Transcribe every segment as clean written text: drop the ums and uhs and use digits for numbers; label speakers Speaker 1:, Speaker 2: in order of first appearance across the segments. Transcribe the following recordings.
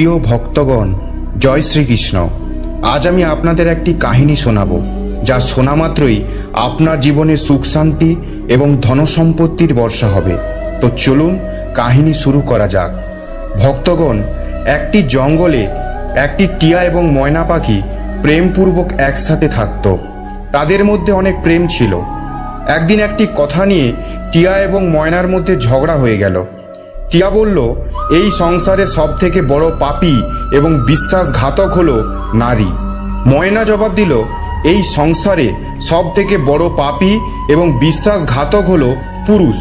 Speaker 1: প্রিয় ভক্তগণ, জয় শ্রীকৃষ্ণ। আজ আমি আপনাদের একটি কাহিনী শোনাব, যা শোনা মাত্রই আপনার জীবনে সুখ শান্তি এবং ধনসম্পত্তির বর্ষা হবে। তো চলুন কাহিনী শুরু করা যাক। ভক্তগণ, একটি জঙ্গলে একটি টিয়া এবং ময়না পাখি প্রেমপূর্বক একসাথে থাকত। তাদের মধ্যে অনেক প্রেম ছিল। একদিন একটি কথা নিয়ে টিয়া এবং ময়নার মধ্যে ঝগড়া হয়ে গেল। টিয়া বলল, এই সংসারে সব থেকে বড় পাপী এবং বিশ্বাসঘাতক হলো নারী। ময়না জবাব দিল, এই সংসারে সব থেকে বড় পাপী এবং বিশ্বাসঘাতক হলো পুরুষ।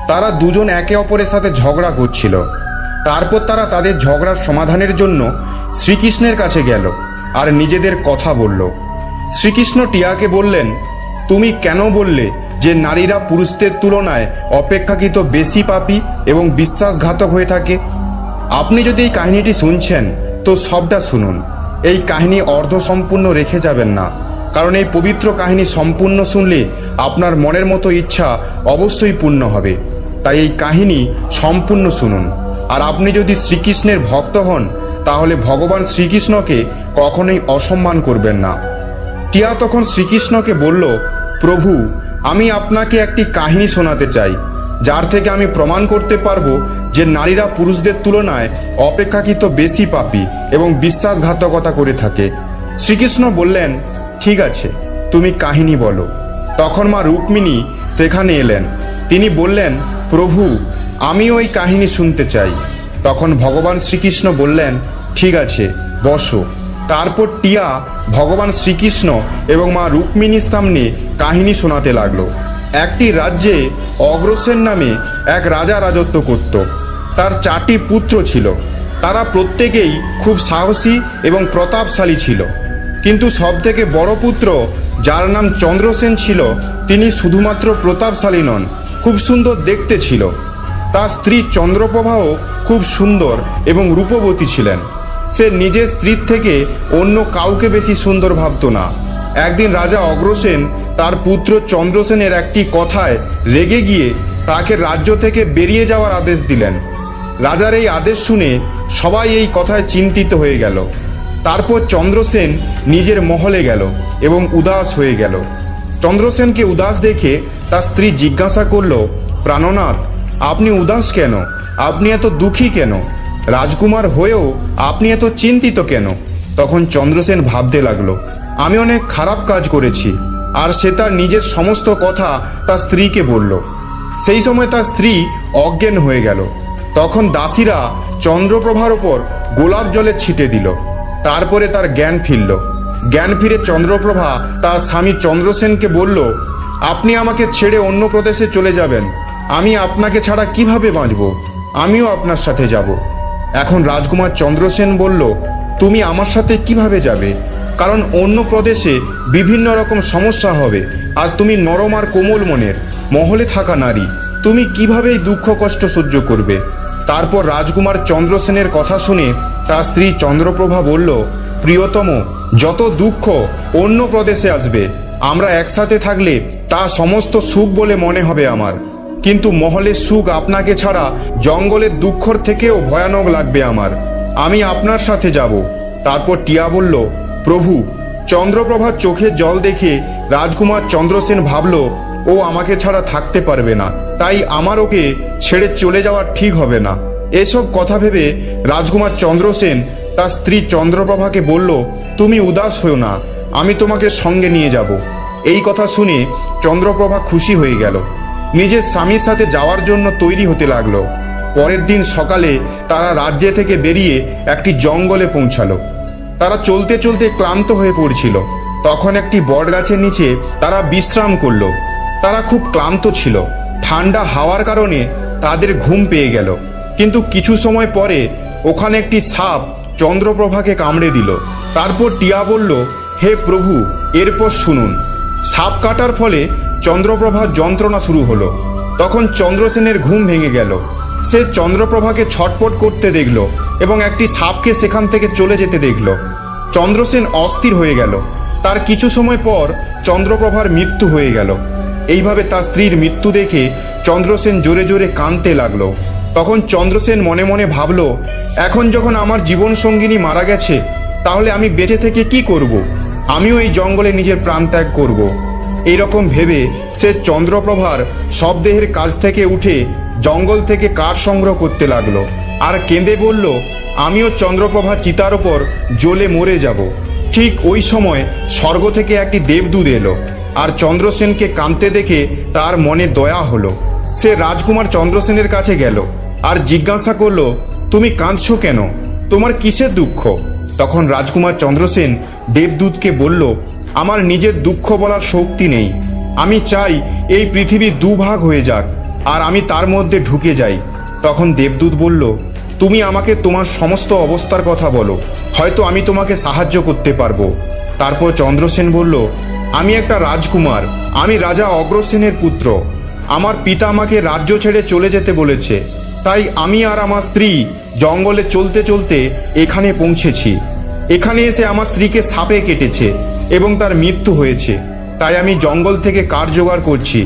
Speaker 1: তারা দুজন একে অপরের সাথে ঝগড়া করছিল। তারপর তারা তাদের ঝগড়ার সমাধানের জন্য শ্রীকৃষ্ণের কাছে গেল আর নিজেদের কথা বলল। শ্রীকৃষ্ণ টিয়াকে বললেন, তুমি কেন বললে যে নারীরা পুরুষদের তুলনায় অপেক্ষাকৃত বেশি পাপী এবং বিশ্বাসঘাতক হয়ে থাকে? আপনি যদি এই কাহিনীটি শুনছেন তো সবটা শুনুন। এই কাহিনী অর্ধসম্পূর্ণ রেখে যাবেন না, কারণ এই পবিত্র কাহিনী সম্পূর্ণ শুনলে আপনার মনের মতো ইচ্ছা অবশ্যই পূর্ণ হবে। তাই এই কাহিনী সম্পূর্ণ শুনুন। আর আপনি যদি শ্রীকৃষ্ণের ভক্ত হন তাহলে ভগবান শ্রীকৃষ্ণকে কখনোই অসম্মান করবেন না। টিয়া তখন শ্রীকৃষ্ণকে বলল, প্রভু, আমি আপনাকে একটি কাহিনী শোনাতে চাই, যার থেকে আমি প্রমাণ করতে পারবো যে নারীরা পুরুষদের তুলনায় অপেক্ষাকৃত বেশি পাপী এবং বিশ্বাসঘাতকতা করে থাকে। শ্রীকৃষ্ণ বললেন, ঠিক আছে, তুমি কাহিনী বলো। তখন মা রুক্মিণী সেখানে এলেন। তিনি বললেন, প্রভু, আমিও এই কাহিনী শুনতে চাই। তখন ভগবান শ্রীকৃষ্ণ বললেন, ঠিক আছে, বসো। তারপর টিয়া ভগবান শ্রীকৃষ্ণ এবং মা রুক্মিণীর সামনে কাহিনী শোনাতে লাগলো। একটি রাজ্যে অগ্রসেন নামে এক রাজা রাজত্ব করত। তার 4টি পুত্র ছিল। তারা প্রত্যেকেই খুব সাহসী এবং প্রতাপশালী ছিল। কিন্তু সবথেকে বড় পুত্র, যার নাম চন্দ্রসেন ছিল, তিনি শুধুমাত্র প্রতাপশালী নন, খুব সুন্দর দেখতে ছিল। তার স্ত্রী চন্দ্রপ্রভাও খুব সুন্দর এবং রূপবতী ছিলেন। সে নিজের স্ত্রীর থেকে অন্য কাউকে বেশি সুন্দর ভাবত না। একদিন রাজা অগ্রসেন তার পুত্র চন্দ্রসেনের একটি কথায় রেগে গিয়ে তাকে রাজ্য থেকে বেরিয়ে যাওয়ার আদেশ দিলেন। রাজার এই আদেশ শুনে সবাই এই কথায় চিন্তিত হয়ে গেল। তারপর চন্দ্রসেন নিজের মহলে গেল এবং উদাস হয়ে গেল। চন্দ্রসেনকে উদাস দেখে তার স্ত্রী জিজ্ঞাসা করল, প্রাণনাথ, আপনি উদাস কেন? আপনি এত দুঃখী কেন? রাজকুমার হয়েও আপনি এত চিন্তিত কেন? তখন চন্দ্রসেন ভাবতে লাগলো, আমি অনেক খারাপ কাজ করেছি। আর সে তার নিজের সমস্ত কথা তার স্ত্রীকে বলল। সেই সময় তার স্ত্রী অজ্ঞান হয়ে গেল। তখন দাসীরা চন্দ্রপ্রভার ওপর গোলাপ জলে ছিটে দিল। তারপরে তার জ্ঞান ফিরল। জ্ঞান ফিরে চন্দ্রপ্রভা তার স্বামী চন্দ্রসেনকে বলল, আপনি আমাকে ছেড়ে অন্য প্রদেশে চলে যাবেন। আমি আপনাকে ছাড়া কিভাবে বাঁচব? আমিও আপনার সাথে যাব। এখন রাজকুমার চন্দ্রসেন বলল, তুমি আমার সাথে কিভাবে যাবে? কারণ অন্য প্রদেশে বিভিন্ন রকম সমস্যা হবে, আর তুমি নরম আর কোমল মনের, মহলে থাকা নারী, তুমি কিভাবে এই দুঃখ কষ্ট সহ্য করবে? তারপর রাজকুমার চন্দ্রসেনের কথা শুনে তার স্ত্রী চন্দ্রপ্রভা বলল, প্রিয়তম, যত দুঃখ অন্য প্রদেশে আসবে, আমরা একসাথে থাকলে তা সমস্ত সুখ বলে মনে হবে আমার। কিন্তু মহলের সুখ আপনাকে ছাড়া জঙ্গলের দুঃখর থেকেও ভয়ানক লাগবে আমার। আমি আপনার সাথে যাব। তারপর টিয়া বলল, প্রভু, চন্দ্রপ্রভার চোখে জল দেখে রাজকুমার চন্দ্রসেন ভাবল, ও আমাকে ছাড়া থাকতে পারবে না, তাই আমার ওকে ছেড়ে চলে যাওয়া ঠিক হবে না। এসব কথা ভেবে রাজকুমার চন্দ্রসেন তার স্ত্রী চন্দ্রপ্রভাকে বলল, তুমি উদাস হও না, আমি তোমাকে সঙ্গে নিয়ে যাব। এই কথা শুনে চন্দ্রপ্রভা খুশি হয়ে গেল। নিজের স্বামীর সাথে যাওয়ার জন্য তৈরি হতে লাগলো। পরের দিন সকালে তারা রাজ্য থেকে বেরিয়ে একটি জঙ্গলে পৌঁছালো। তারা চলতে চলতে ক্লান্ত হয়ে পড়ছিল। তখন একটি বট গাছের নিচে তারা বিশ্রাম করলো। তারা খুব ক্লান্ত ছিল। ঠান্ডা হাওয়ার কারণে তাদের ঘুম পেয়ে গেল। কিন্তু কিছু সময় পরে ওখানে একটি সাপ চন্দ্রপ্রভাকে কামড়ে দিল। তারপর টিয়া বলল, হে প্রভু, এরপর শুনুন। সাপ কাটার ফলে চন্দ্রপ্রভার যন্ত্রণা শুরু হলো। তখন চন্দ্রসেনের ঘুম ভেঙে গেল। সে চন্দ্রপ্রভাকে ছটপট করতে দেখল এবং একটি সাপকে সেখান থেকে চলে যেতে দেখল। চন্দ্রসেন অস্থির হয়ে গেল। তার কিছু সময় পর চন্দ্রপ্রভার মৃত্যু হয়ে গেল। এইভাবে তার স্ত্রীর মৃত্যু দেখে চন্দ্রসেন জোরে জোরে কাঁদতে লাগলো। তখন চন্দ্রসেন মনে মনে ভাবল, এখন যখন আমার জীবন সঙ্গিনী মারা গেছে, তাহলে আমি বেঁচে থেকে কি করব? আমিও এই জঙ্গলে নিজের প্রাণ ত্যাগ করব। এইরকম ভেবে সে চন্দ্রপ্রভার শবদেহের কাছ থেকে উঠে জঙ্গল থেকে কাঠ সংগ্রহ করতে লাগলো আর কেঁদে বলল, আমিও চন্দ্রপ্রভার চিতার ওপর জ্বলে মরে যাব। ঠিক ওই সময় স্বর্গ থেকে একটি দেবদূত এলো আর চন্দ্রসেনকে কাঁদতে দেখে তার মনে দয়া হলো। সে রাজকুমার চন্দ্রসেনের কাছে গেল আর জিজ্ঞাসা করলো, তুমি কাঁদছো কেন? তোমার কিসের দুঃখ? তখন রাজকুমার চন্দ্রসেন দেবদূতকে বলল, আমার নিজের দুঃখ বলার শক্তি নেই। আমি চাই এই পৃথিবী দুভাগ হয়ে যাক আর আমি তার মধ্যে ঢুকে যাই। তখন দেবদূত বলল, তুমি আমাকে তোমার সমস্ত অবস্থার কথা বলো, হয়তো আমি তোমাকে সাহায্য করতে পারবো। তারপর চন্দ্রসেন বলল, আমি একটা রাজকুমার, আমি রাজা অগ্রসেনের পুত্র। আমার পিতা আমাকে রাজ্য ছেড়ে চলে যেতে বলেছে, তাই আমি আর আমার স্ত্রী জঙ্গলে চলতে চলতে এখানে পৌঁছেছি। এখানে এসে আমার স্ত্রীকে সাপে কেটেছে এবং তার মৃত্যু হয়েছে। তাই আমি জঙ্গল থেকে কাঠ জোগাড় করছি,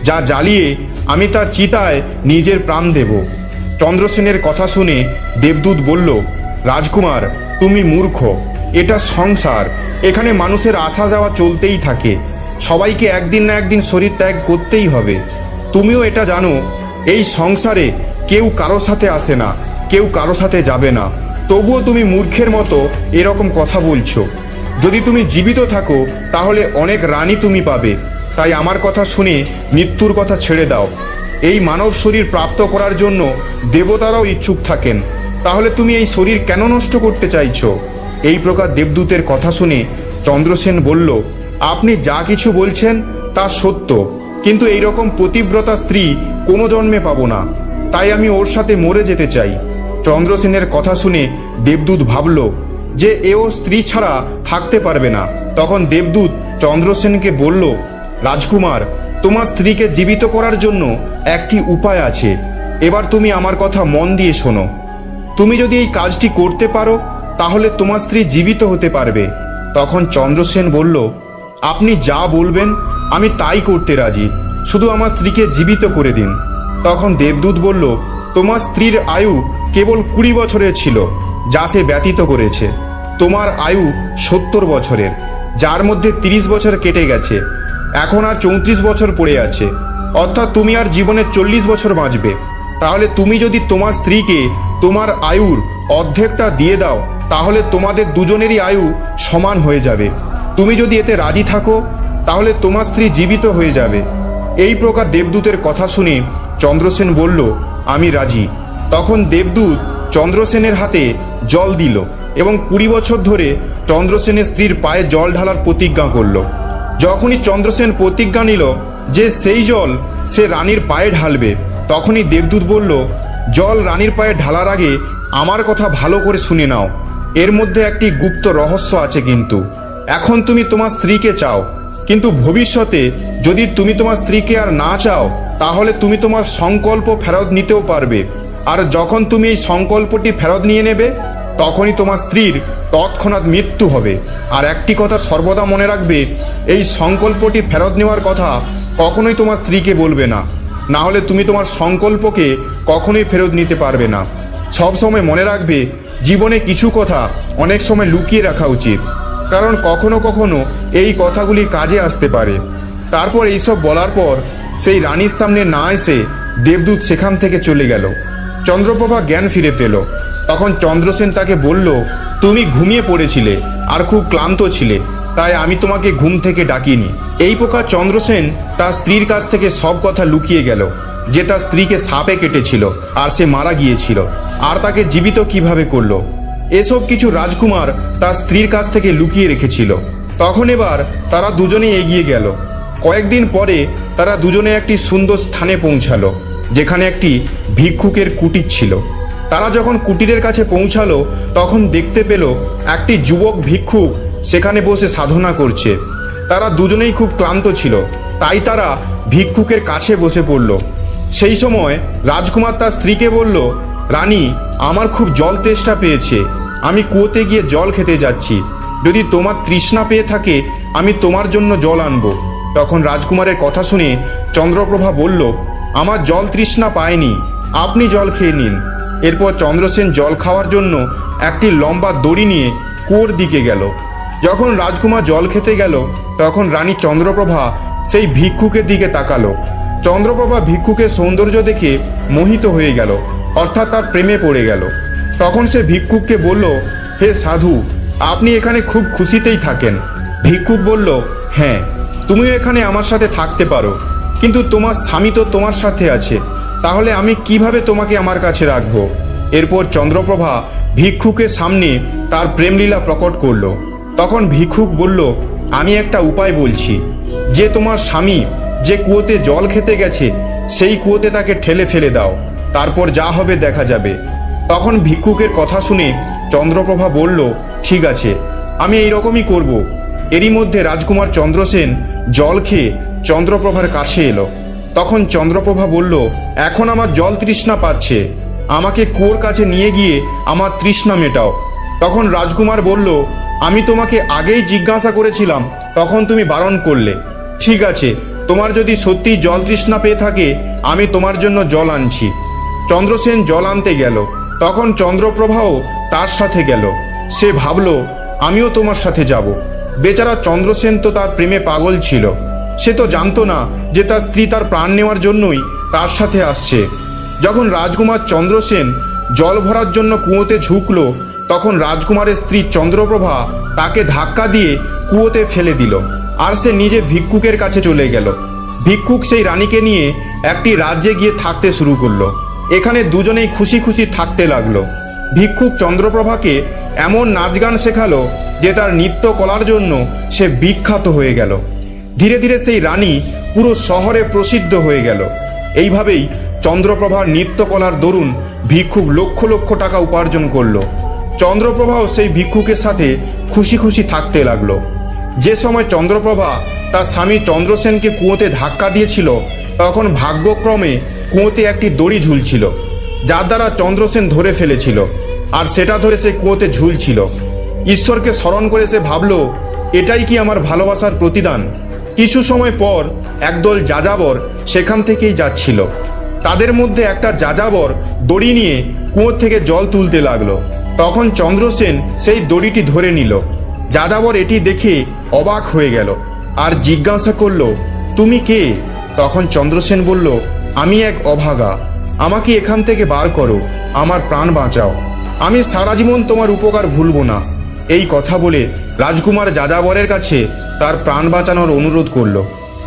Speaker 1: যা জ্বালিয়ে আমি তার চিতায় নিজের প্রাণ দেব। চন্দ্রসেনের কথা শুনে দেবদূত বলল, রাজকুমার, তুমি মূর্খ। এটা সংসার, এখানে মানুষের আসা যাওয়া চলতেই থাকে। সবাইকে একদিন না একদিন শরীর ত্যাগ করতেই হবে। তুমিও এটা জানো, এই সংসারে কেউ কারো সাথে আসে না, কেউ কারো সাথে যাবে না। তবুও তুমি মূর্খের মতো এরকম কথা বলছো। যদি তুমি জীবিত থাকো তাহলে অনেক রানী তুমি পাবে। তাই আমার কথা শুনে মৃত্যুর কথা ছেড়ে দাও। এই মানব শরীর প্রাপ্ত করার জন্য দেবতারাও ইচ্ছুক থাকেন। তাহলে তুমি এই শরীর কেন নষ্ট করতে চাইছো? এই প্রকার দেবদূতের কথা শুনে চন্দ্রসেন বলল, আপনি যা কিছু বলছেন তা সত্য, কিন্তু এইরকম পতিব্রতা স্ত্রী কোনো জন্মে পাবো না। তাই আমি ওর সাথে মরে যেতে চাই। চন্দ্রসেনের কথা শুনে দেবদূত ভাবল যে এও স্ত্রী ছাড়া থাকতে পারবে না। তখন দেবদূত চন্দ্রসেনকে বলল, রাজকুমার, তোমার স্ত্রীকে জীবিত করার জন্য একটি উপায় আছে। এবার তুমি আমার কথা মন দিয়ে শোনো। তুমি যদি এই কাজটি করতে পারো তাহলে তোমার স্ত্রী জীবিত হতে পারবে। তখন চন্দ্রসেন বলল, আপনি যা বলবেন আমি তাই করতে রাজি, শুধু আমার স্ত্রীকে জীবিত করে দিন। তখন দেবদূত বলল, তোমার স্ত্রীর আয়ু কেবল 20 বছরের ছিল, যা সে ব্যতীত করেছে। তোমার আয়ু 70 বছরের, যার মধ্যে 30 বছর কেটে গেছে। এখন আর 34 বছর পড়ে আছে, অর্থাৎ তুমি আর জীবনে 40 বছর বাঁচবে। তাহলে তুমি যদি তোমার স্ত্রীকে তোমার আয়ুর অর্ধেকটা দিয়ে দাও তাহলে তোমাদের দুজনেরই আয়ু সমান হয়ে যাবে। তুমি যদি এতে রাজি থাকো তাহলে তোমার স্ত্রী জীবিত হয়ে যাবে। এই প্রকার দেবদূতের কথা শুনে চন্দ্রসেন বলল, আমি রাজি। তখন দেবদূত চন্দ্রসেনের হাতে জল দিল এবং 20 বছর ধরে চন্দ্রসেনের স্ত্রীর পায়ে জল ঢালার প্রতিজ্ঞা করল। যখনই চন্দ্রসেন প্রতিজ্ঞা নিল যে সেই জল সে রানীর পায়ে ঢালবে, তখনই দেবদূত বলল, জল রানীর পায়ে ঢালার আগে আমার কথা ভালো করে শুনে নাও। এর মধ্যে একটি গুপ্ত রহস্য আছে। কিন্তু এখন তুমি তোমার স্ত্রীকে চাও, কিন্তু ভবিষ্যতে যদি তুমি তোমার স্ত্রীকে আর না চাও তাহলে তুমি তোমার সংকল্প ফেরত নিতেও পারবে। আর যখন তুমি এই সংকল্পটি ফেরত নিয়ে নেবে তখনই তোমার স্ত্রীর তৎক্ষণাৎ মৃত্যু হবে। আর একটি কথা সর্বদা মনে রাখবে, এই সংকল্পটি ফেরত নেওয়ার কথা কখনোই তোমার স্ত্রীকে বলবে না, না হলে তুমি তোমার সংকল্পকে কখনোই ফেরত নিতে পারবে না। সব সময় মনে রাখবে, জীবনে কিছু কথা অনেক সময় লুকিয়ে রাখা উচিত, কারণ কখনো কখনো এই কথাগুলি কাজে আসতে পারে। তারপর এইসব বলার পর সেই রানীর সামনে না এসে দেবদূত সেখান থেকে চলে গেল। চন্দ্রপ্রভা জ্ঞান ফিরে পেল। তখন চন্দ্রসেন তাকে বলল, তুমি ঘুমিয়ে পড়েছিলে আর খুব ক্লান্ত ছিলে, তাই আমি তোমাকে ঘুম থেকে ডাকিনি। এই প্রকার চন্দ্রসেন তার স্ত্রীর কাছ থেকে সব কথা লুকিয়ে গেল, যে তার স্ত্রীকে সাপে কেটেছিল আর সে মারা গিয়েছিল, আর তাকে জীবিত কিভাবে করলো। এসব কিছু রাজকুমার তার স্ত্রীর কাছ থেকে লুকিয়ে রেখেছিল। তখন এবার তারা দুজনেই এগিয়ে গেল। কয়েকদিন পরে তারা দুজনে একটি সুন্দর স্থানে পৌঁছালো, যেখানে একটি ভিক্ষুকের কুটির ছিল। তারা যখন কুটিরের কাছে পৌঁছালো তখন দেখতে পেল একটি যুবক ভিক্ষুক সেখানে বসে সাধনা করছে। তারা দুজনেই খুব ক্লান্ত ছিল, তাই তারা ভিক্ষুকের কাছে বসে পড়ল। সেই সময় রাজকুমার তার স্ত্রীকে বলল, রানী, আমার খুব জল তেষ্টা পেয়েছে, আমি কুয়োতে গিয়ে জল খেতে যাচ্ছি। যদি তোমার তৃষ্ণা পেয়ে থাকে আমি তোমার জন্য জল আনবো। তখন রাজকুমারের কথা শুনে চন্দ্রপ্রভা বলল, আমার জল তৃষ্ণা পায়নি, আপনি জল খেয়ে নিন। এরপর চন্দ্রসেন জল খাওয়ার জন্য একটি লম্বা দড়ি নিয়ে কুয়োর দিকে গেল। যখন রাজকুমার জল খেতে গেল তখন রানী চন্দ্রপ্রভা সেই ভিক্ষুকের দিকে তাকালো। চন্দ্রপ্রভা ভিক্ষুকের সৌন্দর্য দেখে মোহিত হয়ে গেল, অর্থাৎ তার প্রেমে পড়ে গেল। তখন সে ভিক্ষুককে বলল, হে সাধু, আপনি এখানে খুব খুশিতেই থাকেন। ভিক্ষুক বলল, হ্যাঁ, তুমিও এখানে আমার সাথে থাকতে পারো, কিন্তু তোমার স্বামী তো তোমার সাথে আছে, তাহলে আমি কিভাবে তোমাকে আমার কাছে রাখবো? এরপর চন্দ্রপ্রভা ভিক্ষুকের সামনে তার প্রেমলীলা প্রকট করল। তখন ভিক্ষুক বলল, আমি একটা উপায় বলছি, যে তোমার স্বামী যে কুয়োতে জল খেতে গেছে সেই কুয়োতে তাকে ঠেলে ফেলে দাও, তারপর যা হবে দেখা যাবে। তখন ভিক্ষুকের কথা শুনে চন্দ্রপ্রভা বলল, ঠিক আছে, আমি এইরকমই করব। এরই মধ্যে রাজকুমার চন্দ্রসেন জল খেয়ে চন্দ্রপ্রভার কাছে এলো। তখন চন্দ্রপ্রভা বলল, এখন আমার জল তৃষ্ণা পাচ্ছে, আমাকে কুয়োর কাছে নিয়ে গিয়ে আমার তৃষ্ণা মেটাও। তখন রাজকুমার বলল, আমি তোমাকে আগেই জিজ্ঞাসা করেছিলাম, তখন তুমি বারণ করলে। ঠিক আছে, তোমার যদি সত্যি জল তৃষ্ণা পেয়ে থাকে, আমি তোমার জন্য জল আনছি। চন্দ্রসেন জল আনতে গেল। তখন চন্দ্রপ্রভাও তার সাথে গেল। সে ভাবল, আমিও তোমার সাথে যাব। বেচারা চন্দ্রসেন তো তার প্রেমে পাগল ছিল। সে তো জানতো না যে তার স্ত্রী তার প্রাণ নেওয়ার জন্যই তার সাথে আসছে। যখন রাজকুমার চন্দ্রসেন জল ভরার জন্য কুয়োতে ঝুঁকলো, তখন রাজকুমারের স্ত্রী চন্দ্রপ্রভা তাকে ধাক্কা দিয়ে কুয়োতে ফেলে দিল, আর সে নিজে ভিক্ষুকের কাছে চলে গেল। ভিক্ষুক সেই রানীকে নিয়ে একটি রাজ্যে গিয়ে থাকতে শুরু করলো। এখানে দুজনেই খুশি খুশি থাকতে লাগলো। ভিক্ষুক চন্দ্রপ্রভাকে এমন নাচ গান শেখালো যে তার নৃত্য কলার জন্য সে বিখ্যাত হয়ে গেল। ধীরে ধীরে সেই রানী পুরো শহরে প্রসিদ্ধ হয়ে গেল। এইভাবেই চন্দ্রপ্রভার নৃত্যকলার দরুন ভিক্ষুক লক্ষ লক্ষ টাকা উপার্জন করলো। চন্দ্রপ্রভাও সেই ভিক্ষুকের সাথে খুশি খুশি থাকতে লাগলো। যে সময় চন্দ্রপ্রভা তার স্বামী চন্দ্রসেনকে কুয়োতে ধাক্কা দিয়েছিল, তখন ভাগ্যক্রমে কুয়োতে একটি দড়ি ঝুলছিল, যার দ্বারা চন্দ্রসেন ধরে ফেলেছিল, আর সেটা ধরে সে কুয়োতে ঝুলছিল। ঈশ্বরকে স্মরণ করে সে ভাবল, এটাই কি আমার ভালোবাসার প্রতিদান? কিছু সময় পর একদল যাযাবর সেখান থেকেই যাচ্ছিল। তাদের মধ্যে একটা যাযাবর দড়ি নিয়ে কুয়ো থেকে জল তুলতে লাগলো। তখন চন্দ্রসেন সেই দড়িটি ধরে নিল। যাযাবর এটি দেখে অবাক হয়ে গেল আর জিজ্ঞাসা করল, তুমি কে? তখন চন্দ্রসেন বলল, আমি এক অভাগা, আমাকে এখান থেকে বার করো, আমার প্রাণ বাঁচাও, আমি সারা জীবন তোমার উপকার ভুলব না। এই কথা বলে রাজকুমার যাযাবরের কাছে তার প্রাণ বাঁচানোর অনুরোধ করল।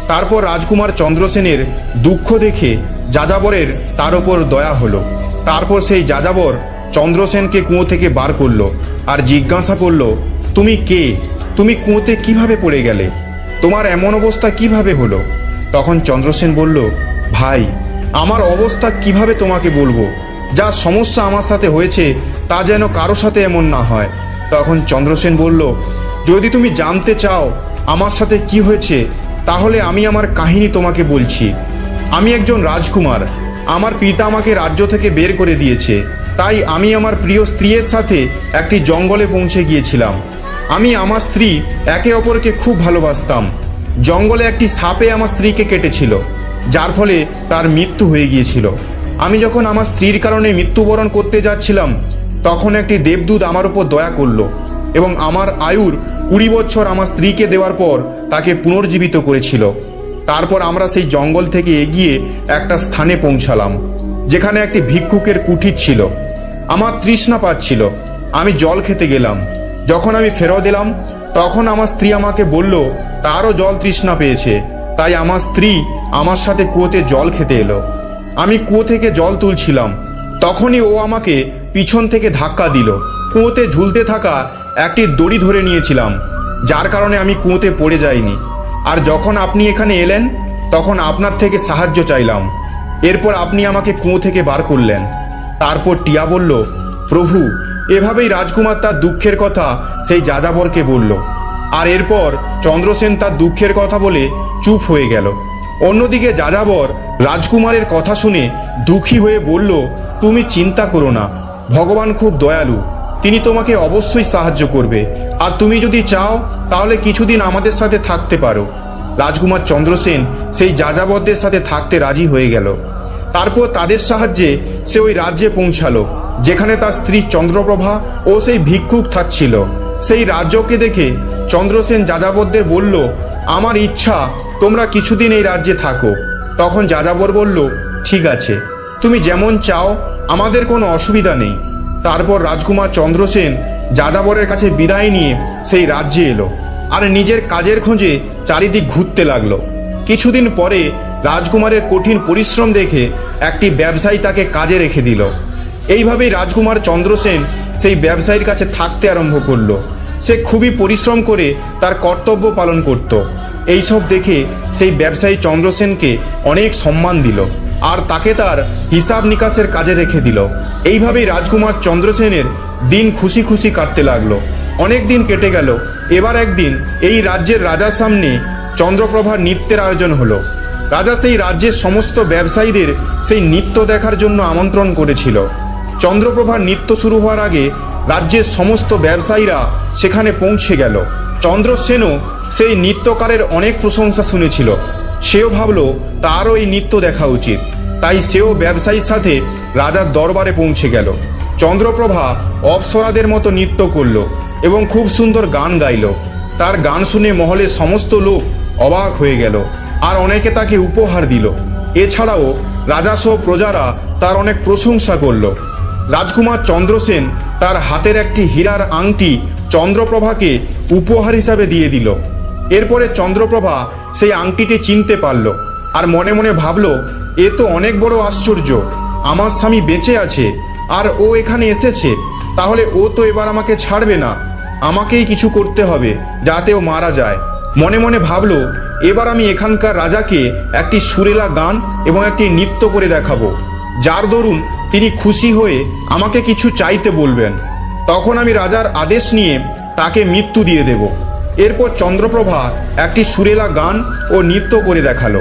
Speaker 1: তারপর রাজকুমার চন্দ্রসেনের দুঃখ দেখে যাযাবরের তার ওপর দয়া হলো। তারপর সেই যাযাবর চন্দ্রসেনকে কুয়ো থেকে বার করলো আর জিজ্ঞাসা করলো, তুমি কে? তুমি কুয়োতে কিভাবে পড়ে গেলে? তোমার এমন অবস্থা কিভাবে হলো? তখন চন্দ্রসেন বলল, ভাই, আমার অবস্থা কিভাবে তোমাকে বলবো? যা সমস্যা আমার সাথে হয়েছে তা যেন কারো সাথে এমন না হয়। তখন চন্দ্রসেন বলল, যদি তুমি জানতে চাও আমার সাথে কি হয়েছে, তাহলে আমি আমার কাহিনী তোমাকে বলছি। আমি একজন রাজকুমার। আমার পিতা আমাকে রাজ্য থেকে বের করে দিয়েছে, তাই আমি আমার প্রিয় স্ত্রীর সাথে একটি জঙ্গলে পৌঁছে গিয়েছিলাম। আমি আমার স্ত্রী একে অপরকে খুব ভালোবাসতাম। জঙ্গলে একটি সাপে আমার স্ত্রীকে কেটেছিল, যার ফলে তার মৃত্যু হয়ে গিয়েছিল। আমি যখন আমার স্ত্রীর কারণে মৃত্যুবরণ করতে যাচ্ছিলাম, তখন একটি দেবদূত আমার উপর দয়া করলো এবং আমার আয়ুর 20 বছর আমার স্ত্রীকে দেওয়ার পর তাকে পুনর্জীবিত করেছিল। তারপর আমরা সেই জঙ্গল থেকে এগিয়ে একটা স্থানে পৌঁছালাম, যেখানে একটি ভিক্ষুকের কুঠির ছিল। আমার তৃষ্ণা পাচ্ছিল, আমি জল খেতে গেলাম। যখন আমি ফেরত এলাম, তখন আমার স্ত্রী আমাকে বলল তারও জল তৃষ্ণা পেয়েছে, তাই আমার স্ত্রী আমার সাথে কুয়োতে জল খেতে এলো। আমি কুয়ো থেকে জল তুলছিলাম, তখনই ও আমাকে পিছন থেকে ধাক্কা দিল। কুয়োতে ঝুলতে থাকা একটি দড়ি ধরে নিয়েছিলাম, যার কারণে আমি কুয়োতে পড়ে যাইনি। আর যখন আপনি এখানে এলেন, তখন আপনার থেকে সাহায্য চাইলাম। এরপর আপনি আমাকে কুয়ো থেকে বার করলেন। তারপর টিয়া বলল, প্রভু, এভাবেই রাজকুমার তার দুঃখের কথা সেই যাযাবরকে বলল। আর এরপর চন্দ্রসেন তার দুঃখের কথা বলে চুপ হয়ে গেল। অন্যদিকে যাযাবর রাজকুমারের কথা শুনে দুঃখী হয়ে বলল, তুমি চিন্তা করো না, ভগবান খুব দয়ালু, তিনি তোমাকে অবশ্যই সাহায্য করবে। আর তুমি যদি চাও তাহলে কিছুদিন আমাদের সাথে থাকতে পারো। রাজকুমার চন্দ্রসেন সেই যাযাবরদের সাথে থাকতে রাজি হয়ে গেল। তারপর তাদের সাহায্যে সে ওই রাজ্যে পৌঁছালো, যেখানে তার স্ত্রী চন্দ্রপ্রভা ও সেই ভিক্ষুক থাকছিল। সেই রাজ্যকে দেখে চন্দ্রসেন যাযাবরদের বলল, আমার ইচ্ছা তোমরা কিছুদিন এই রাজ্যে থাকো। তখন যাযাবর বলল, ঠিক আছে, তুমি যেমন চাও, আমাদের কোনো অসুবিধা নেই। তারপর রাজকুমার চন্দ্রসেন যাযাবরের কাছে বিদায় নিয়ে সেই রাজ্যে এলো আর নিজের কাজের খোঁজে চারিদিক ঘুরতে লাগলো। কিছুদিন পরে রাজকুমারের কঠিন পরিশ্রম দেখে একটি ব্যবসায়ী তাকে কাজে রেখে দিল। এইভাবেই রাজকুমার চন্দ্রসেন সেই ব্যবসায়ীর কাছে থাকতে আরম্ভ করলো। সে খুবই পরিশ্রম করে তার কর্তব্য পালন করত। এইসব দেখে সেই ব্যবসায়ী চন্দ্রসেনকে অনেক সম্মান দিল আর তাকে তার হিসাব নিকাশের কাজে রেখে দিল। এইভাবেই রাজকুমার চন্দ্রসেনের দিন খুশি খুশি কাটতে লাগলো। অনেক দিন কেটে গেল। এবার একদিন এই রাজ্যের রাজার সামনে চন্দ্রপ্রভার নৃত্যের আয়োজন হলো। রাজা সেই রাজ্যের সমস্ত ব্যবসায়ীদের সেই নৃত্য দেখার জন্য আমন্ত্রণ করেছিল। চন্দ্রপ্রভার নৃত্য শুরু হওয়ার আগে রাজ্যের সমস্ত ব্যবসায়ীরা সেখানে পৌঁছে গেল। চন্দ্রসেনও সেই নৃত্যকারের অনেক প্রশংসা শুনেছিল। সেও ভাবলো তারও এই নৃত্য দেখা উচিত, তাই সেও ব্যবসায়ীর সাথে রাজার দরবারে পৌঁছে গেল। চন্দ্রপ্রভা অপ্সরাদের মতো নৃত্য করল এবং খুব সুন্দর গান গাইল। তার গান শুনে মহলের সমস্ত লোক অবাক হয়ে গেল আর অনেকে তাকে উপহার দিল। এছাড়াও রাজাসহ প্রজারা তার অনেক প্রশংসা করল। রাজকুমার চন্দ্রসেন তার হাতের একটি হীরার আংটি চন্দ্রপ্রভাকে উপহার হিসাবে দিয়ে দিল। এরপরে চন্দ্রপ্রভা সেই আংটিটি চিনতে পারল আর মনে মনে ভাবল, এ তো অনেক বড় আশ্চর্য। আমার স্বামী বেঁচে আছে আর ও এখানে এসেছে, তাহলে ও তো এবার আমাকে ছাড়বে না। আমাকেই কিছু করতে হবে যাতে ও মারা যায়। মনে মনে ভাবল, এবার আমি এখানকার রাজাকে একটি সুরেলা গান এবং একটি নৃত্য করে দেখাবো, যার দরুন তিনি খুশি হয়ে আমাকে কিছু চাইতে বলবেন। তখন আমি রাজার আদেশ নিয়ে তাকে মৃত্যু দিয়ে দেব। এরপর চন্দ্রপ্রভা একটি সুরেলা গান ও নৃত্য করে দেখালো।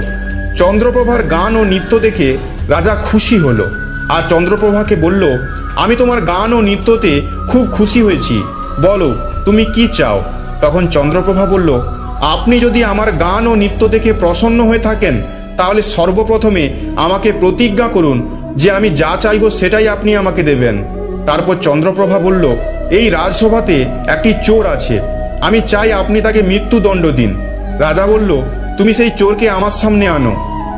Speaker 1: চন্দ্রপ্রভার গান ও নৃত্য দেখে রাজা খুশি হলো আর চন্দ্রপ্রভাকে বলল, আমি তোমার গান ও নৃত্যতে খুব খুশি হয়েছি, বলো তুমি কি চাও। তখন চন্দ্রপ্রভা বলল, আপনি যদি আমার গান ও নৃত্য দেখে প্রসন্ন হয়ে থাকেন, তাহলে সর্বপ্রথমে আমাকে প্রতিজ্ঞা করুন যে আমি যা চাইব সেটাই আপনি আমাকে দেবেন। তারপর চন্দ্রপ্রভা বলল, এই রাজসভাতে একটি চোর আছে, আমি চাই আপনি তাকে মৃত্যুদণ্ড দিন। রাজা বলল, তুমি সেই চোরকে আমার সামনে আনো।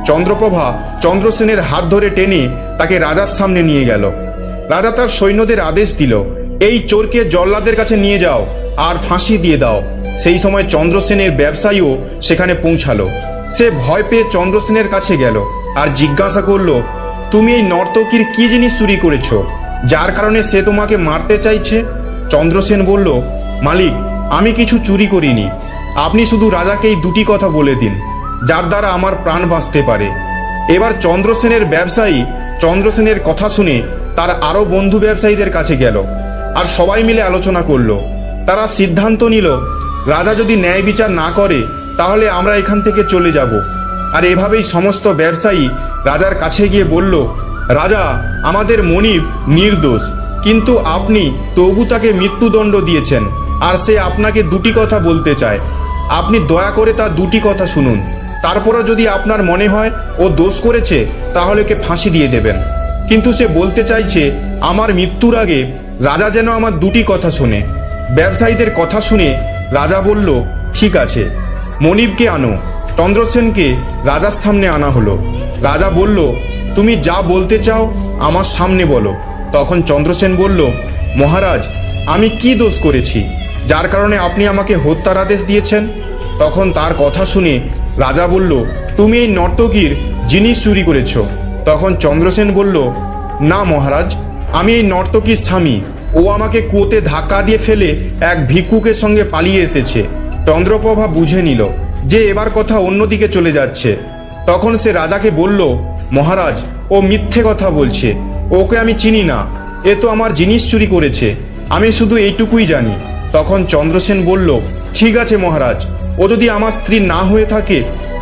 Speaker 1: চন্দ্রপ্রভা চন্দ্রসেনের হাত ধরে টেনে তাকে রাজার সামনে নিয়ে গেল। রাজা তার সৈন্যদের আদেশ দিল, এই চোরকে জল্লাদের কাছে নিয়ে যাও আর ফাঁসি দিয়ে দাও। সেই সময় চন্দ্রসেনের ব্যবসায়ীও সেখানে পৌঁছালো। সে ভয় পেয়ে চন্দ্রসেনের কাছে গেল আর জিজ্ঞাসা করল, তুমি এই নর্তকীর কি জিনিস চুরি করেছো, যার কারণে সে তোমাকে মারতে চাইছে? চন্দ্রসেন বলল, মালিক, আমি কিছু চুরি করিনি। আপনি শুধু রাজাকে এই দুটি কথা বলে দিন, যার দ্বারা আমার প্রাণ বাঁচতে পারে। এবার চন্দ্রসেনের ব্যবসায়ী চন্দ্রসেনের কথা শুনে তার আরো বন্ধু ব্যবসায়ীদের কাছে গেল আর সবাই মিলে আলোচনা করলো। তারা সিদ্ধান্ত নিল, রাজা যদি ন্যায় বিচার না করে তাহলে আমরা এখান থেকে চলে যাব। আর এভাবেই সমস্ত ব্যবসায়ী রাজার কাছে গিয়ে বলল, রাজা, আমাদের মনিব নির্দোষ, কিন্তু আপনি তবু তাকে মৃত্যুদণ্ড দিয়েছেন আর সে আপনাকে দুটি কথা বলতে চায়। আপনি দয়া করে তার দুটি কথা শুনুন, তারপরও যদি আপনার মনে হয় ও দোষ করেছে তাহলে ওকে ফাঁসি দিয়ে দেবেন। কিন্তু সে বলতে চাইছে আমার মৃত্যুর আগে রাজা যেন আমার দুটি কথা শোনে। ব্যবসায়ীদের কথা শুনে রাজা বলল, ঠিক আছে, মনিবকে আনো। চন্দ্রসেনকে রাজার সামনে আনা হলো। রাজা বলল, তুমি যা বলতে চাও আমার সামনে বলো। তখন চন্দ্রসেন বলল, মহারাজ, আমি কি দোষ করেছি যার কারণে আপনি আমাকে হত্যার আদেশ দিয়েছেন? তখন তার কথা শুনে রাজা বলল, তুমি এই নর্তকীর জিনিস চুরি করেছ। তখন চন্দ্রসেন বলল, না মহারাজ, আমি এই নর্তকীর স্বামী। ও আমাকে কুয়োতে ধাক্কা দিয়ে ফেলে এক ভিক্ষুকের সঙ্গে পালিয়ে এসেছে। চন্দ্রপ্রভা বুঝে নিল যে এবার কথা অন্যদিকে চলে যাচ্ছে। তখন সে রাজাকে বলল, মহারাজ, ও মিথ্যে কথা বলছে, ওকে আমি চিনি না, এ তো আমার জিনিস চুরি করেছে, আমি শুধু এইটুকুই জানি। তখন চন্দ্রসেন বলল, ঠিক আছে মহারাজ, ও যদি আমার স্ত্রী না হয়ে থাকে,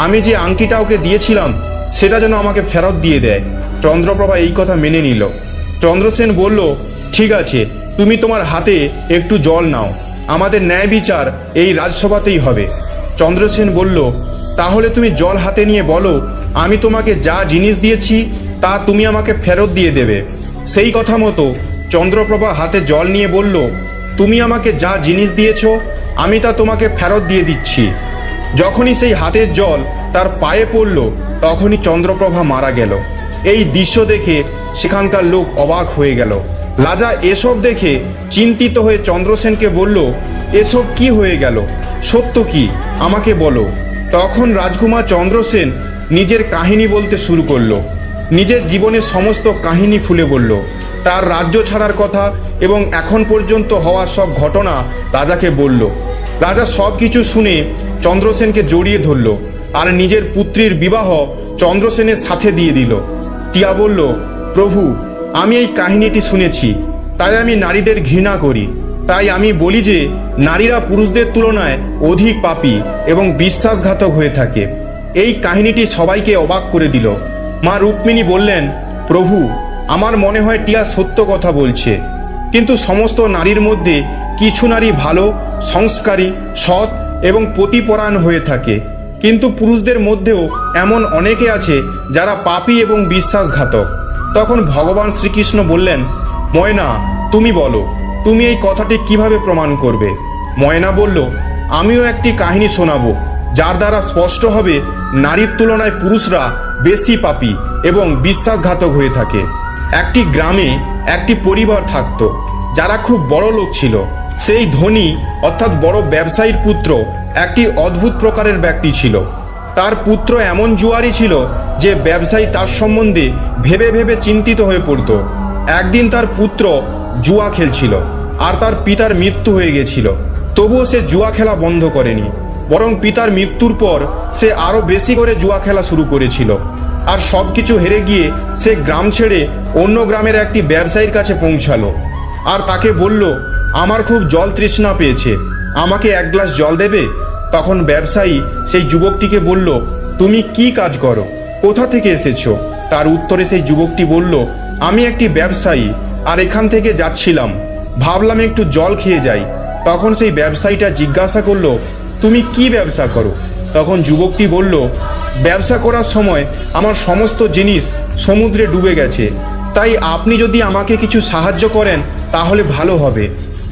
Speaker 1: আমি যে আংটিটা ওকে দিয়েছিলাম সেটা যেন আমাকে ফেরত দিয়ে দেয়। চন্দ্রপ্রভা এই কথা মেনে নিল। চন্দ্রসেন বলল, ঠিক আছে, তুমি তোমার হাতে একটু জল নাও, আমাদের ন্যায় বিচার এই রাজসভাতেই হবে। চন্দ্রসেন বলল, তাহলে তুমি জল হাতে নিয়ে বলো, আমি তোমাকে যা জিনিস দিয়েছি তা তুমি আমাকে ফেরত দিয়ে দেবে। সেই কথা মতো চন্দ্রপ্রভা হাতে জল নিয়ে বলল, তুমি আমাকে যা জিনিস দিয়েছ আমি তা তোমাকে ফেরত দিয়ে দিচ্ছি। যখনই সেই হাতের জল তার পায়ে পড়ল তখনই চন্দ্রপ্রভা মারা গেল। এই দৃশ্য দেখে সেখানকার লোক অবাক হয়ে গেল। রাজা এসব দেখে চিন্তিত হয়ে চন্দ্রসেনকে বলল, এসব কি হয়ে গেল, সত্য কি আমাকে বলো। তখন রাজকুমার চন্দ্রসেন নিজের কাহিনী বলতে শুরু করলো। নিজের জীবনের সমস্ত কাহিনী খুলে বলল। তার রাজ্য ছাড়ার কথা এবং এখন পর্যন্ত হওয়া সব ঘটনা রাজাকে বলল। রাজা সব কিছু শুনে চন্দ্রসেনকে জড়িয়ে ধরল আর নিজের পুত্রীর বিবাহ চন্দ্রসেনের সাথে দিয়ে দিল। টিয়া বলল, প্রভু, আমি এই কাহিনীটি শুনেছি, তাই আমি নারীদের ঘৃণা করি। তাই আমি বলি যে নারীরা পুরুষদের তুলনায় অধিক পাপী এবং বিশ্বাসঘাতক হয়ে থাকে। এই কাহিনীটি সবাইকে অবাক করে দিল। মা রুক্মিণী বললেন, প্রভু, আমার মনে হয় টিয়া সত্য কথা বলছে, কিন্তু সমস্ত নারীর মধ্যে কিছু নারী ভালো, সংস্কারী, সৎ এবং পতিপরায়ণ হয়ে থাকে, কিন্তু পুরুষদের মধ্যেও এমন অনেকে আছে যারা পাপী এবং বিশ্বাসঘাতক। তখন ভগবান শ্রীকৃষ্ণ বললেন, ময়না, তুমি বলো, তুমি এই কথাটি কিভাবে প্রমাণ করবে? ময়না বলল, আমিও একটি কাহিনী শোনাবো, যার দ্বারা স্পষ্ট হবে নারীর তুলনায় পুরুষরা বেশি পাপী এবং বিশ্বাসঘাতক হয়ে থাকে। একটি গ্রামে একটি পরিবার থাকতো, যারা খুব বড় লোক ছিল। সেই ধনী অর্থাৎ বড় ব্যবসায়ীর পুত্র একটি অদ্ভুত প্রকারের ব্যক্তি ছিল। তার পুত্র এমন জুয়ারি ছিল যে ব্যবসায়ী তার সম্বন্ধে ভেবে ভেবে চিন্তিত হয়ে পড়ত। একদিন তার পুত্র জুয়া খেলছিল আর তার পিতার মৃত্যু হয়ে গেছিল। তবুও সে জুয়া খেলা বন্ধ করেনি, বরং পিতার মৃত্যুর পর সে আরো বেশি করে জুয়া খেলা শুরু করেছিল। আর সবকিছু হেরে গিয়ে সে গ্রাম ছেড়ে অন্য গ্রামের একটি ব্যবসায়ীর কাছে পৌঁছালো আর তাকে বলল, আমার খুব জল তৃষ্ণা পেয়েছে, আমাকে এক গ্লাস জল দেবে? তখন ব্যবসায়ী সেই যুবকটিকে বলল, তুমি কি কাজ করো, কোথা থেকে এসেছো? তার উত্তরে সেই যুবকটি বলল, আমি একটি ব্যবসায়ী আর এখান থেকে যাচ্ছিলাম, ভাবলাম একটু জল খেয়ে যাই। তখন সেই ব্যবসায়ীটা জিজ্ঞাসা করলো, তুমি কি ব্যবসা করো? তখন যুবকটি বলল, ব্যবসা করার সময় আমার সমস্ত জিনিস সমুদ্রে ডুবে গেছে, তাই আপনি যদি আমাকে কিছু সাহায্য করেন তাহলে ভালো হবে।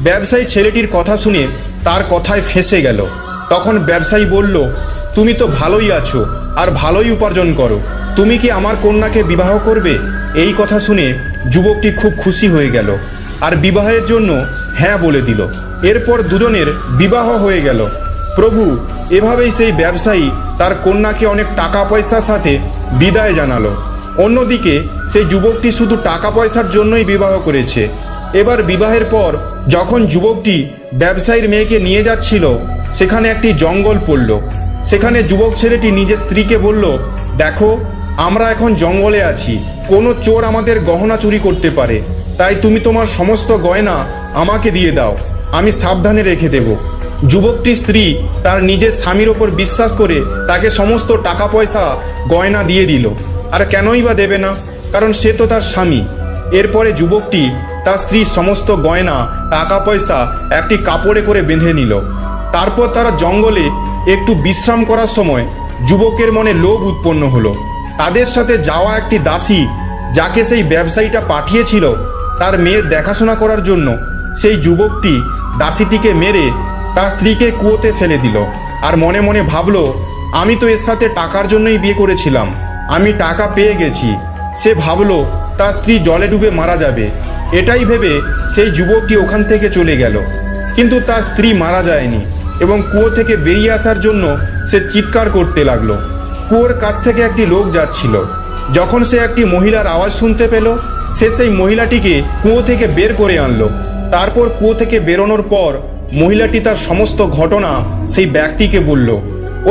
Speaker 1: ব্যবসায়ী ছেলেটির কথা শুনে তার কথায় ফেঁসে গেল। তখন ব্যবসায়ী বলল, তুমি তো ভালোই আছো আর ভালোই উপার্জন করো, তুমি কি আমার কন্যাকে বিবাহ করবে? এই কথা শুনে যুবকটি খুব খুশি হয়ে গেল আর বিবাহের জন্য হ্যাঁ বলে দিল। এরপর দুজনের বিবাহ হয়ে গেল। প্রভু, এভাবেই সেই ব্যবসায়ী তার কন্যাকে অনেক টাকা পয়সার সাথে বিদায় জানালো। অন্যদিকে সেই যুবকটি শুধু টাকা পয়সার জন্যই বিবাহ করেছে। এবার বিবাহের পর যখন যুবকটি ব্যবসায়ীর মেয়েকে নিয়ে যাচ্ছিল, সেখানে একটি জঙ্গল পড়ল। সেখানে যুবক ছেলেটি নিজের স্ত্রীকে বলল, দেখো, আমরা এখন জঙ্গলে আছি, কোনো চোর আমাদের গহনা চুরি করতে পারে, তাই তুমি তোমার সমস্ত গয়না আমাকে দিয়ে দাও, আমি সাবধানে রেখে দেব। যুবকটির স্ত্রী তার নিজের স্বামীর ওপর বিশ্বাস করে তাকে সমস্ত টাকা পয়সা গয়না দিয়ে দিল। আর কেনই বা দেবে না, কারণ সে তো তার স্বামী। এরপরে যুবকটি তার স্ত্রীর সমস্ত গয়না, টাকা পয়সা একটি কাপড়ে করে বেঁধে নিল। তারপর তারা জঙ্গলে একটু বিশ্রাম করার সময় যুবকের মনে লোভ উৎপন্ন হলো। তাদের সাথে যাওয়া একটি দাসী, যাকে সেই ব্যবসায়ীটা পাঠিয়েছিল তার মেয়ের দেখাশোনা করার জন্য, সেই যুবকটি দাসীটিকে মেরে তার স্ত্রীকে কুয়োতে ফেলে দিল। আর মনে মনে ভাবলো, আমি তো এর সাথে টাকার জন্যই বিয়ে করেছিলাম, আমি টাকা পেয়ে গেছি। সে ভাবলো তার স্ত্রী জলে ডুবে মারা যাবে। এটাই ভেবে সেই যুবকটি ওখান থেকে চলে গেল। কিন্তু তার স্ত্রী মারা যায়নি এবং কুয়ো থেকে বেরিয়ে আসার জন্য সে চিৎকার করতে লাগলো। কুয়োর কাছ থেকে একটি লোক যাচ্ছিল। যখন সে একটি মহিলার আওয়াজ শুনতে পেল, সে সেই মহিলাটিকে কুয়ো থেকে বের করে আনলো। তারপর কুয়ো থেকে বেরোনোর পর মহিলাটি তার সমস্ত ঘটনা সেই ব্যক্তিকে বলল।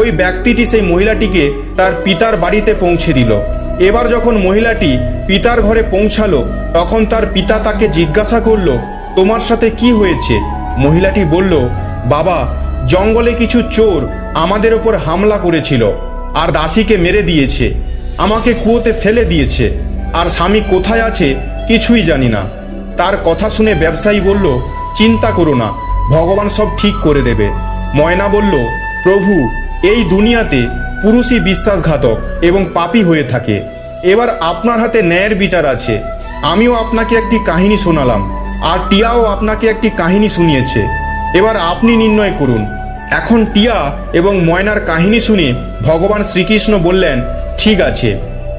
Speaker 1: ওই ব্যক্তিটি সেই মহিলাটিকে তার পিতার বাড়িতে পৌঁছে দিল। এবার যখন মহিলাটি পিতার ঘরে পৌঁছালো, তখন তার পিতা তাকে জিজ্ঞাসা করলো, তোমার সাথে কি হয়েছে? মহিলাটি বলল, বাবা, জঙ্গলে কিছু চোর আমাদের ওপর হামলা করেছিল আর দাসীকে মেরে দিয়েছে, আমাকে কুয়োতে ফেলে দিয়েছে, আর স্বামী কোথায় আছে কিছুই জানি না। তার কথা শুনে ব্যবসায়ী বলল, চিন্তা করো না, ভগবান সব ঠিক করে দেবে। ময়না বলল, প্রভু, এই দুনিয়াতে পুরুষই বিশ্বাসঘাতক এবং পাপী হয়ে থাকে, এবার আপনার হাতে ন্যায়ের বিচার আছে। আমিও আপনাকে একটি কাহিনী শোনালাম, আর টিয়াও আপনাকে একটি কাহিনী শুনিয়েছে। এবার আপনি নির্ণয় করুন। এখন টিয়া এবং ময়নার কাহিনী শুনে ভগবান শ্রীকৃষ্ণ বললেন, ঠিক আছে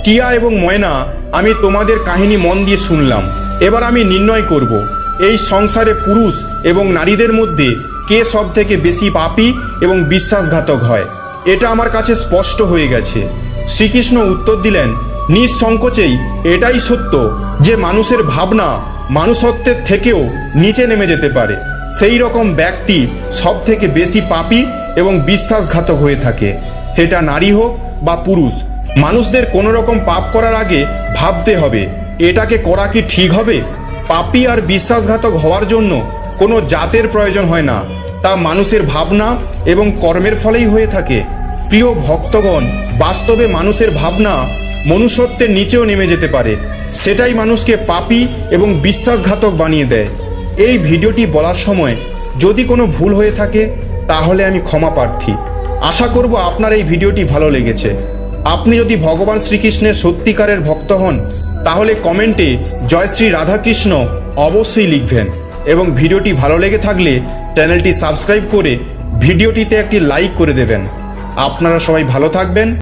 Speaker 1: টিয়া এবং ময়না, আমি তোমাদের কাহিনী মন দিয়ে শুনলাম। এবার আমি নির্ণয় করব এই সংসারে পুরুষ এবং নারীদের মধ্যে কে সব থেকে বেশি পাপী এবং বিশ্বাসঘাতক হয়। এটা আমার কাছে স্পষ্ট হয়ে গেছে। শ্রীকৃষ্ণ উত্তর দিলেন, নিঃসংকোচেই এটাই সত্য যে মানুষের ভাবনা মানুষত্বের থেকেও নিচে নেমে যেতে পারে। সেই রকম ব্যক্তি সব থেকে বেশি পাপী এবং বিশ্বাসঘাতক হয়ে থাকে, সেটা নারী হোক বা পুরুষ। মানুষদের কোনো রকম পাপ করার আগে ভাবতে হবে এটাকে করা কি ঠিক হবে। পাপী আর বিশ্বাসঘাতক হওয়ার জন্য কোনো জাতের প্রয়োজন হয় না, তা মানুষের ভাবনা এবং কর্মের ফলেই হয়ে থাকে। প্রিয় ভক্তগণ, বাস্তবে মানুষের ভাবনা মনুষ্যত্বের নিচেও নেমে যেতে পারে, সেটাই মানুষকে পাপী এবং বিশ্বাসঘাতক বানিয়ে দেয়। এই ভিডিওটি বলার সময় যদি কোনো ভুল হয়ে থাকে তাহলে আমি ক্ষমা প্রার্থী। আশা করব আপনার এই ভিডিওটি ভালো লেগেছে। আপনি যদি ভগবান শ্রীকৃষ্ণের সত্যিকারের ভক্ত হন তাহলে কমেন্টে জয় শ্রী রাধাকৃষ্ণ অবশ্যই লিখবেন, এবং ভিডিওটি ভালো লেগে থাকলে চ্যানেলটি সাবস্ক্রাইব করে ভিডিওটিতে একটি লাইক করে দেবেন। আপনারা সবাই ভালো থাকবেন।